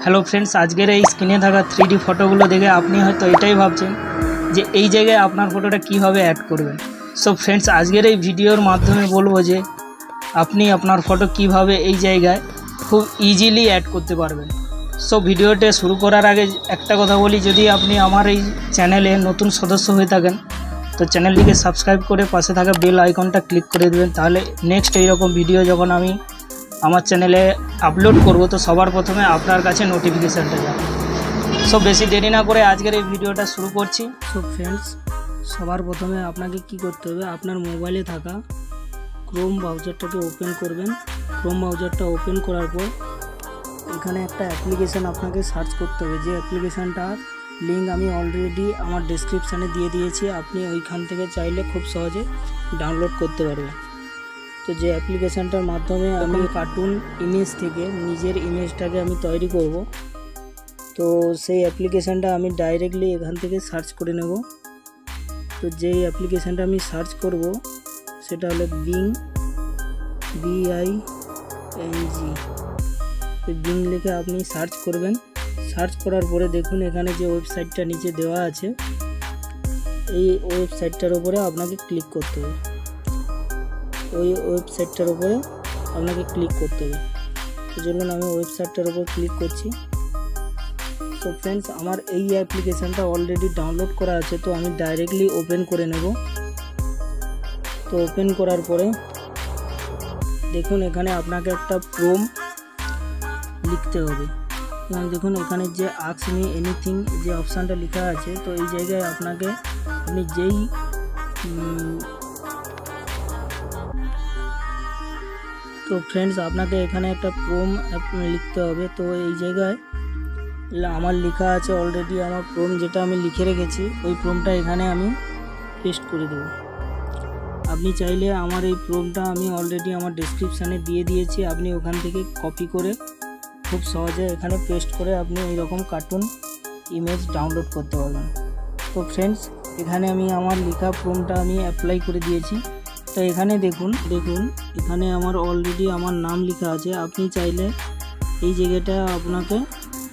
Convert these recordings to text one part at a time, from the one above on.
Hello friends, আজকের এই স্ক্রিনে থাকা 3D ফটোগুলো দেখে আপনি হয়তো এটাই ভাবছেন যে এই জায়গায় আপনার ফটোটা কিভাবে অ্যাড করবেন। সো ফ্রেন্ডস, আজকের এই ভিডিওর মাধ্যমে বলবো যে আপনি আপনার ফটো কিভাবে এই জায়গায় খুব ইজিলি অ্যাড করতে পারবেন। সো ভিডিওটা শুরু করার আগে একটা কথা বলি, যদি আপনি আমার এই চ্যানেলে নতুন সদস্য হয়ে থাকেন তো চ্যানেলটিকে সাবস্ক্রাইব করে পাশে থাকা বেল আইকনটা ক্লিক করে দেবেন, তাহলে নেক্সট এইরকম ভিডিও যখন আমি আমার চ্যানেলে আপলোড করব তো সবার প্রথমে আপনার কাছে নোটিফিকেশানটা যাবে। সো বেশি দেরি না করে আজকের এই ভিডিওটা শুরু করছি। সো ফ্রেন্ডস, সবার প্রথমে আপনাকে কি করতে হবে, আপনার মোবাইলে থাকা ক্রোম ব্রাউজারটাকে ওপেন করবেন। ক্রোম ব্রাউজারটা ওপেন করার পর এখানে একটা অ্যাপ্লিকেশান আপনাকে সার্চ করতে হবে, যে অ্যাপ্লিকেশানটার লিঙ্ক আমি অলরেডি আমার ডেসক্রিপশানে দিয়ে দিয়েছি। আপনি ওইখান থেকে চাইলে খুব সহজে ডাউনলোড করতে পারবেন। তো যে অ্যাপ্লিকেশানটার মাধ্যমে আমি কার্টুন ইমেজ থেকে নিজের ইমেজটাকে আমি তৈরি করব, তো সেই অ্যাপ্লিকেশানটা আমি ডাইরেক্টলি এখান থেকে সার্চ করে নেব। তো যেই অ্যাপ্লিকেশানটা আমি সার্চ করব সেটা হলো বিং, BING। তো বিং লিখে আপনি সার্চ করবেন। সার্চ করার পরে দেখুন এখানে যে ওয়েবসাইটটা নিচে দেওয়া আছে, এই ওয়েবসাইটটার উপরে আপনাকে ক্লিক করতে হবে। ওই ওয়েবসাইটটার উপরে আপনাকে ক্লিক করতে হবে। তো চলুন আমি ওয়েবসাইটটার উপর ক্লিক করছি। তো ফ্রেন্ডস, আমার এই অ্যাপ্লিকেশানটা অলরেডি ডাউনলোড করা আছে, তো আমি ডাইরেক্টলি ওপেন করে নেব। তো ওপেন করার পরে দেখুন এখানে আপনাকে একটা প্রম্পট লিখতে হবে। দেখুন এখানে যে আস্ক মি এনিথিং যে অপশানটা লেখা আছে, তো এই জায়গায় আপনাকে আপনি যেই তো ফ্রেন্ডস আপনাকে এখানে একটা প্রম্পট লিখতে হবে। তো এই জায়গায় আমার লেখা আছে অলরেডি, আমার প্রম্পট যেটা আমি লিখে রেখেছি ওই প্রম্পটটা এখানে আমি পেস্ট করে দেব। আপনি চাইলে আমার এই প্রম্পটটা আমি অলরেডি আমার ডেসক্রিপশানে দিয়ে দিয়েছি, আপনি ওখান থেকে কপি করে খুব সহজে এখানে পেস্ট করে আপনি এইরকম কার্টুন ইমেজ ডাউনলোড করতে পারবেন। তো ফ্রেন্ডস, এখানে আমি আমার লেখা প্রম্পটটা আমি অ্যাপ্লাই করে দিয়েছি। তো এখানে দেখুন এখানে আমার অলরেডি আমার নাম লেখা আছে। আপনি চাইলে এই জায়গাটা আপনাকে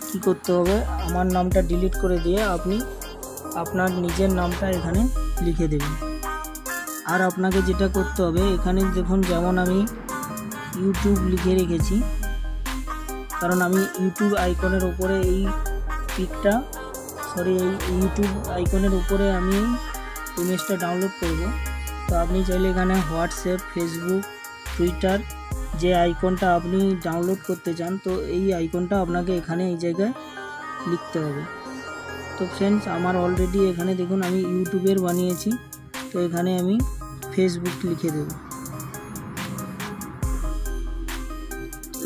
কি করতে হবে, আমার নামটা ডিলিট করে দিয়ে আপনি আপনার নিজের নামটা এখানে লিখে দেবেন। আর আপনাকে যেটা করতে হবে, এখানে দেখুন যেমন আমি ইউটিউব লিখে রেখেছি, কারণ আমি ইউটিউব আইকনের উপরে এই ইউটিউব আইকনের উপরে আমি ইমেজটা ডাউনলোড করব। তো আপনি চাইলে এখানে হোয়াটসঅ্যাপ, ফেসবুক, টুইটার যে আইকনটা আপনি ডাউনলোড করতে চান, তো এই আইকনটা আপনাকে এখানে এই জায়গায় লিখতে হবে। তো ফ্রেন্ডস, আমার অলরেডি এখানে দেখুন আমি ইউটিউবের বানিয়েছি, তো এখানে আমি ফেসবুক লিখে দেব।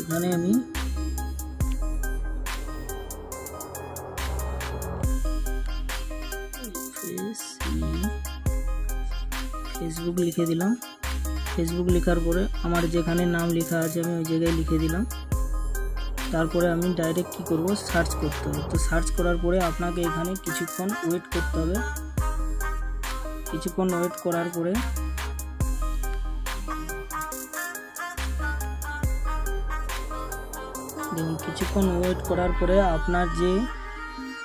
এখানে আমি ফেসবুক লিখে দিলাম। ফেসবুক লেখার পরে আমার যেখানে নাম লেখা আছে আমি ওই জায়গায় লিখে দিলাম। তারপরে আমি ডাইরেক্ট কি করব, সার্চ করতে হবে। তো সার্চ করার পরে আপনাকে এখানে কিছুক্ষণ ওয়েট করতে হবে। কিছুক্ষণ ওয়েট করার পরে দেখুন কিছুক্ষণ ওয়েট করার পরে আপনার যে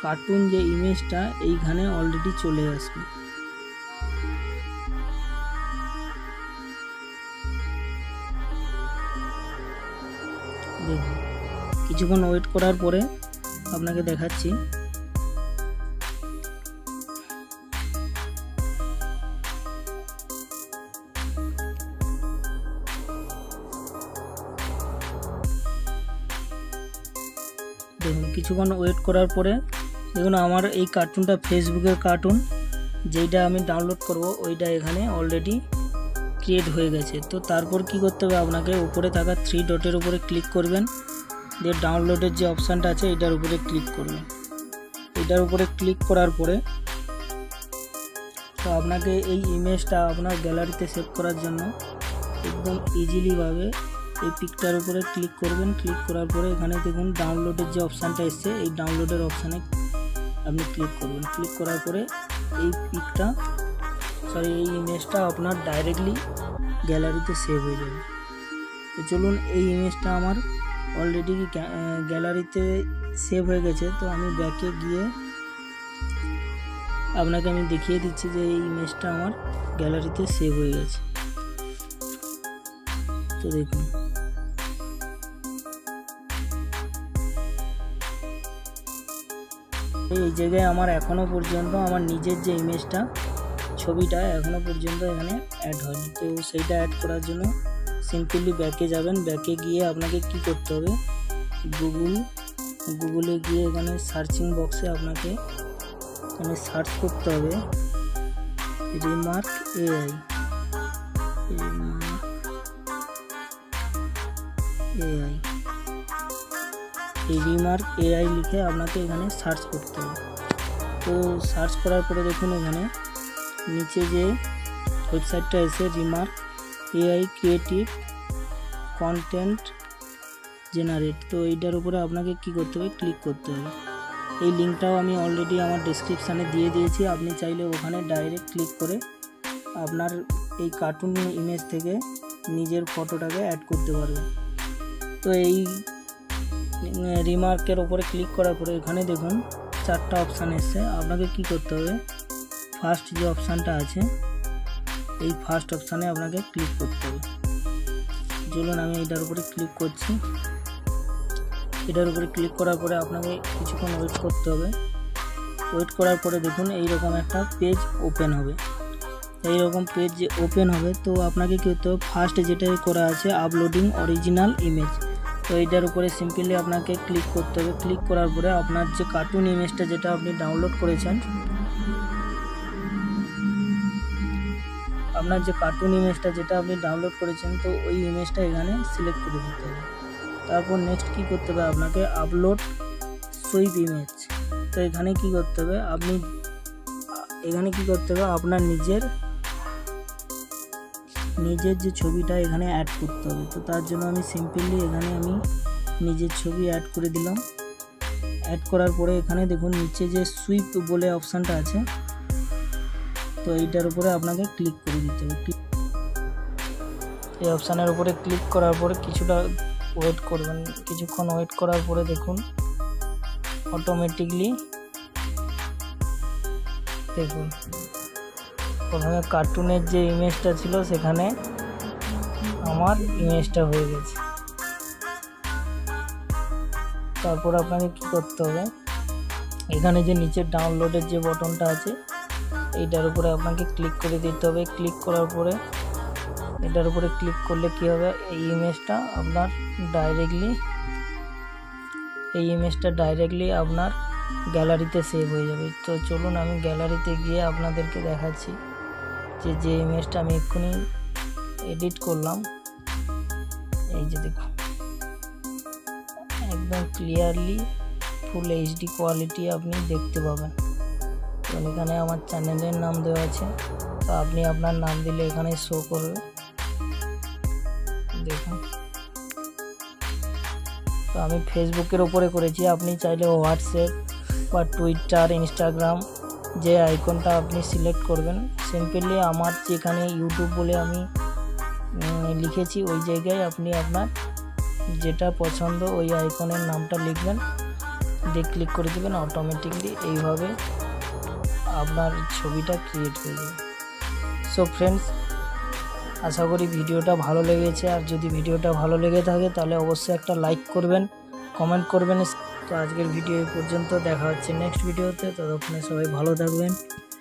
কার্টুন যে ইমেজটা এইখানে অলরেডি চলে আসবে। দেখুন কিছুক্ষণ ওয়েট করার পরে আপনাকে দেখাচ্ছি। দেখুন কিছুক্ষণ ওয়েট করার পরে দেখুন আমার এই কার্টুনটা ফেসবুকের কার্টুন যেইটা আমি ডাউনলোড করব ওইটা এখানে অলরেডি ক্রিয়েট হয়ে গেছে। তো তারপর কি করতে হবে, আপনাকে উপরে থাকা 3 ডটের উপরে ক্লিক করবেন, দিয়ে ডাউনলোডের যে অপশানটা আছে এটার উপরে ক্লিক করবেন। এটার উপরে ক্লিক করার পরে তো আপনাকে এই ইমেজটা আপনার গ্যালারিতে সেভ করার জন্য একদম ইজিলিভাবে এই পিকটার উপরে ক্লিক করবেন। ক্লিক করার পরে এখানে দেখুন ডাউনলোডের যে অপশানটা এসছে এই ডাউনলোডের অপশানে আপনি ক্লিক করবেন। ক্লিক করার পরে এই এই ইমেজটা আপনার ডাইরেক্টলি গ্যালারিতে সেভ হয়ে যাবে। তো চলুন এই ইমেজটা আমার অলরেডি গ্যালারিতে সেভ হয়ে গেছে। তো আমি ব্যাকে গিয়ে আপনাকে আমি দেখিয়ে দিচ্ছি যে এই ইমেজটা আমার গ্যালারিতে সেভ হয়ে গেছে। তো দেখুন এই জায়গায় আমার এখনো পর্যন্ত আমার নিজের যে ইমেজটা ছবিটা এখনো পর্যন্ত এখানে অ্যাড হয়নি। তো সেইটা অ্যাড করার জন্য সিম্পলি ব্যাকে যাবেন। ব্যাকে গিয়ে আপনাকে কি করতে হবে, গুগলে গিয়ে এখানে সার্চিং বক্সে আপনাকে এখানে সার্চ করতে হবে রিমার্ক এআই। এই রিমার্ক এআই লিখে আপনাকে এখানে সার্চ করতে হবে। তো সার্চ করার পরে দেখুন এখানে নিচে যে ওয়েবসাইটটা এসে remark AI creative content generate. তো এইটার উপরে আপনাকে কি করতে হবে, ক্লিক করতে হবে। এই লিঙ্কটাও আমি অলরেডি আমার ডেসক্রিপশানে দিয়ে দিয়েছি, আপনি চাইলে ওখানে ডাইরেক্ট ক্লিক করে আপনার এই কার্টুন ইমেজ থেকে নিজের ফটোটাকে অ্যাড করতে পারবেন। তো এই রিমার্কের ওপরে ক্লিক করার পরে এখানে দেখুন 4টা অপশান এসছে। আপনাকে কি করতে হবে, ফার্স্ট যে অপশানটা আছে এই ফার্স্ট অপশানে আপনাকে ক্লিক করতে হবে। চলুন আমি এটার উপরে ক্লিক করছি। এটার উপরে ক্লিক করার পরে আপনাকে কিছুক্ষণ ওয়েট করতে হবে। ওয়েট করার পরে দেখুন এইরকম একটা পেজ ওপেন হবে। এইরকম পেজ যে ওপেন হবে তো আপনাকে কী করতে হবে, ফার্স্ট যেটা করা আছে আপলোডিং অরিজিনাল ইমেজ, তো এইটার উপরে সিম্পলি আপনাকে ক্লিক করতে হবে। ক্লিক করার পরে আপনার যে কার্টুন ইমেজটা যেটা আপনি ডাউনলোড করেছেন, তো ওই ইমেজটা এখানে সিলেক্ট করে দিতে হবে। তারপর নেক্সট কি করতে হবে, আপনাকে আপলোড সুইপ ইমেজ। তো এখানে কি করতে হবে, আপনার নিজের যে ছবিটা এখানে অ্যাড করতে হবে। তো তার জন্য আমি সিম্পলি এখানে আমি নিজের ছবি অ্যাড করে দিলাম। অ্যাড করার পরে এখানে দেখুন নিচে যে সুইপ বলে অপশানটা আছে, তো এইটার উপরে আপনাকে ক্লিক করে দিতে হবে। এই অপশানের উপরে ক্লিক করার পরে কিছুক্ষণ ওয়েট করার পরে দেখুন অটোমেটিকলি দেখুন প্রথমে কার্টুনের যে ইমেজটা ছিল সেখানে আমার ইমেজটা হয়ে গেছে। তারপর আপনাকে কি করতে হবে, এখানে যে নিচের ডাউনলোডের যে বটনটা আছে এইটার উপরে আপনাকে ক্লিক করে দিতে হবে। ক্লিক করার পরে এটার উপরে ক্লিক করলে কি হবে, এই ইমেজটা ডাইরেক্টলি আপনার গ্যালারিতে সেভ হয়ে যাবে। তো চলুন আমি গ্যালারিতে গিয়ে আপনাদেরকে দেখাচ্ছি যে ইমেজটা আমি এক্ষুনি এডিট করলাম। এই যে দেখুন একদম ক্লিয়ারলি ফুল এইচডি কোয়ালিটি আপনি দেখতে পাবেন। তো এখানে আমার চ্যানেলের নাম দেওয়া আছে, তো আপনি আপনার নাম দিলে এখানে শো করবে। দেখুন তো আমি ফেসবুকের ওপরে করেছি, আপনি চাইলে হোয়াটসঅ্যাপ বা টুইটার, ইনস্টাগ্রাম যে আইকনটা আপনি সিলেক্ট করবেন, সিম্পলি আমার যেখানে ইউটিউব বলে আমি লিখেছি ওই জায়গায় আপনি আপনার যেটা পছন্দ ওই আইকনের নামটা লিখবেন, দিয়ে ক্লিক করে দেবেন। অটোমেটিকলি এইভাবে আপনার ছবিটা ক্রিয়েট হয়ে যাবে। সো ফ্রেন্ডস, আশা করি ভিডিওটা ভালো লেগেছে। আর যদি ভিডিওটা ভালো লেগে থাকে তাহলে অবশ্যই একটা লাইক করবেন, কমেন্ট করবেন। তো আজকের ভিডিও এই পর্যন্ত, দেখা হচ্ছে নেক্সট ভিডিওতে। ততক্ষণে সবাই ভালো থাকবেন।